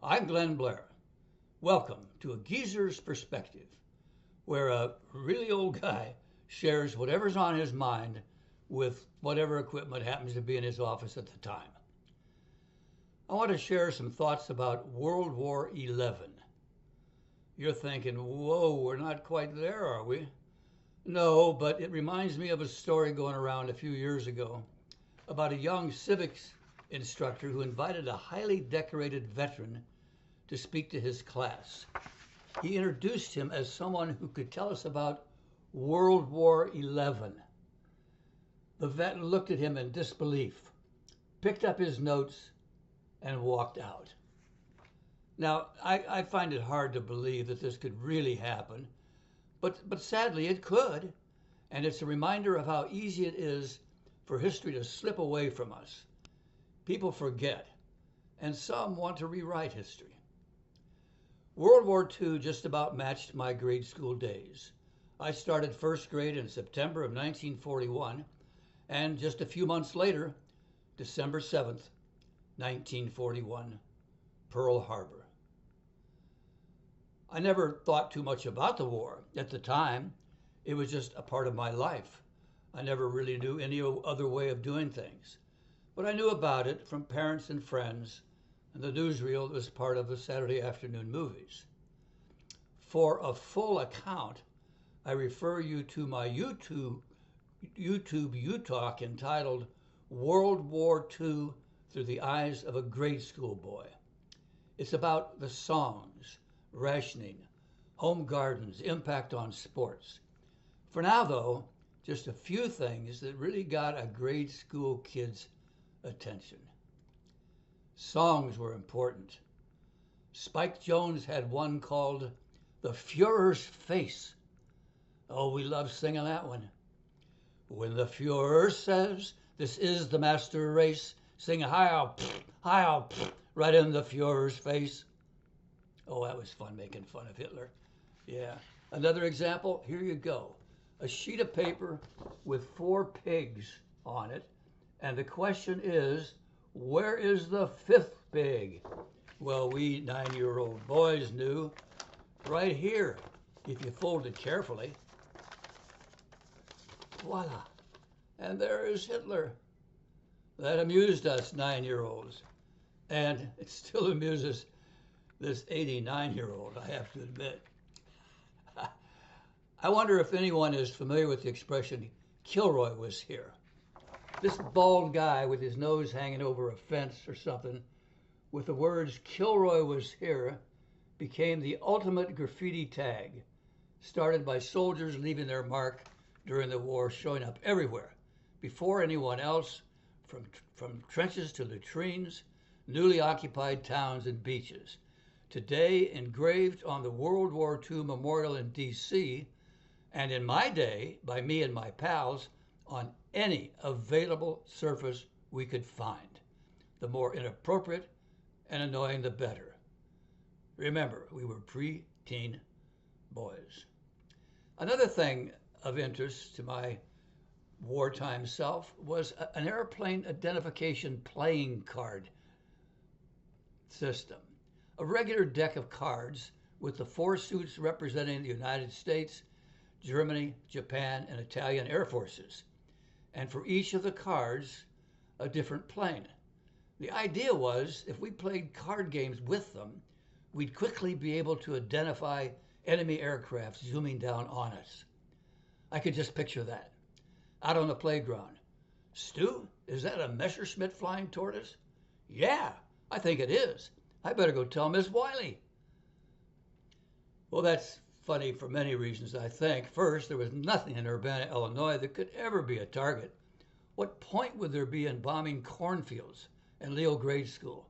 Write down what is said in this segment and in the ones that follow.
I'm Glenn Blair. Welcome to A Geezer's Perspective, where a really old guy shares whatever's on his mind with whatever equipment happens to be in his office at the time. I want to share some thoughts about World War XI. You're thinking, whoa, we're not quite there, are we? No, but it reminds me of a story going around a few years ago about a young civics instructor who invited a highly decorated veteran to speak to his class. He introduced him as someone who could tell us about World War XI. The vet looked at him in disbelief, picked up his notes, and walked out. Now, I find it hard to believe that this could really happen, but sadly it could, and it's a reminder of how easy it is for history to slip away from us. People forget, and some want to rewrite history. World War II just about matched my grade school days. I started first grade in September of 1941, and just a few months later, December 7th, 1941, Pearl Harbor. I never thought too much about the war. At the time, it was just a part of my life. I never really knew any other way of doing things. But I knew about it from parents and friends, and the newsreel was part of the Saturday afternoon movies. For a full account, I refer you to my YouTube U-Talk entitled World War II Through the Eyes of a Grade School Boy. It's about the songs, rationing, home gardens, impact on sports. For now, though, just a few things that really got a grade school kid's attention. Songs were important. Spike Jones had one called The Fuhrer's Face. Oh, we love singing that one. When the Fuhrer says, this is the master race, sing hi-oh, right in the Fuhrer's face. Oh, that was fun making fun of Hitler. Yeah. Another example, here you go. A sheet of paper with 4 pigs on it. And the question is, where is the 5th pig? Well, we 9-year-old boys knew. Right here, if you fold it carefully. Voila. And there is Hitler. That amused us 9-year-olds. And it still amuses this 89-year-old, I have to admit. I wonder if anyone is familiar with the expression, Kilroy was here. This bald guy with his nose hanging over a fence or something, with the words Kilroy was here, became the ultimate graffiti tag, started by soldiers leaving their mark during the war, showing up everywhere, before anyone else, from trenches to latrines, newly occupied towns and beaches. Today engraved on the World War II memorial in D.C., and in my day, by me and my pals, on any available surface we could find. The more inappropriate and annoying, the better. Remember, we were pre-teen boys. Another thing of interest to my wartime self was an airplane identification playing card system. A regular deck of cards with the 4 suits representing the United States, Germany, Japan, and Italian Air Forces. And for each of the cards, a different plane. The idea was, if we played card games with them, we'd quickly be able to identify enemy aircraft zooming down on us. I could just picture that. Out on the playground. Stu, is that a Messerschmitt flying toward us? Yeah, I think it is. I better go tell Miss Wiley. Well, that's funny for many reasons, I think. First, there was nothing in Urbana, Illinois that could ever be a target. What point would there be in bombing cornfields and Leo grade school?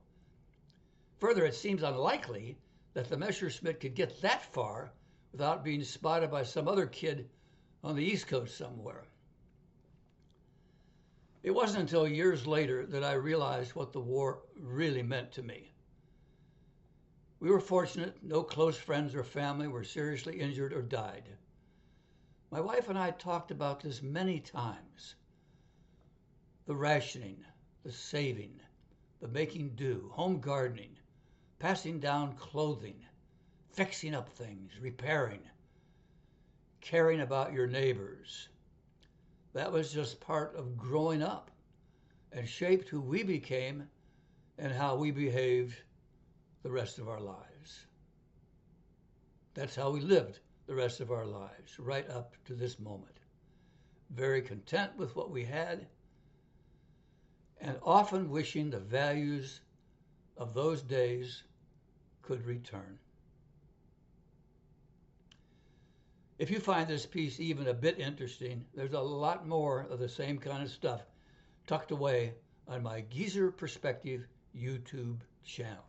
Further, it seems unlikely that the Messerschmitt could get that far without being spotted by some other kid on the East Coast somewhere. It wasn't until years later that I realized what the war really meant to me. We were fortunate, no close friends or family were seriously injured or died. My wife and I talked about this many times. The rationing, the saving, the making do, home gardening, passing down clothing, fixing up things, repairing, caring about your neighbors. That was just part of growing up and shaped who we became and how we behaved the rest of our lives. That's how we lived the rest of our lives, right up to this moment. Very content with what we had, and often wishing the values of those days could return. If you find this piece even a bit interesting, there's a lot more of the same kind of stuff tucked away on my Geezer Perspective YouTube channel.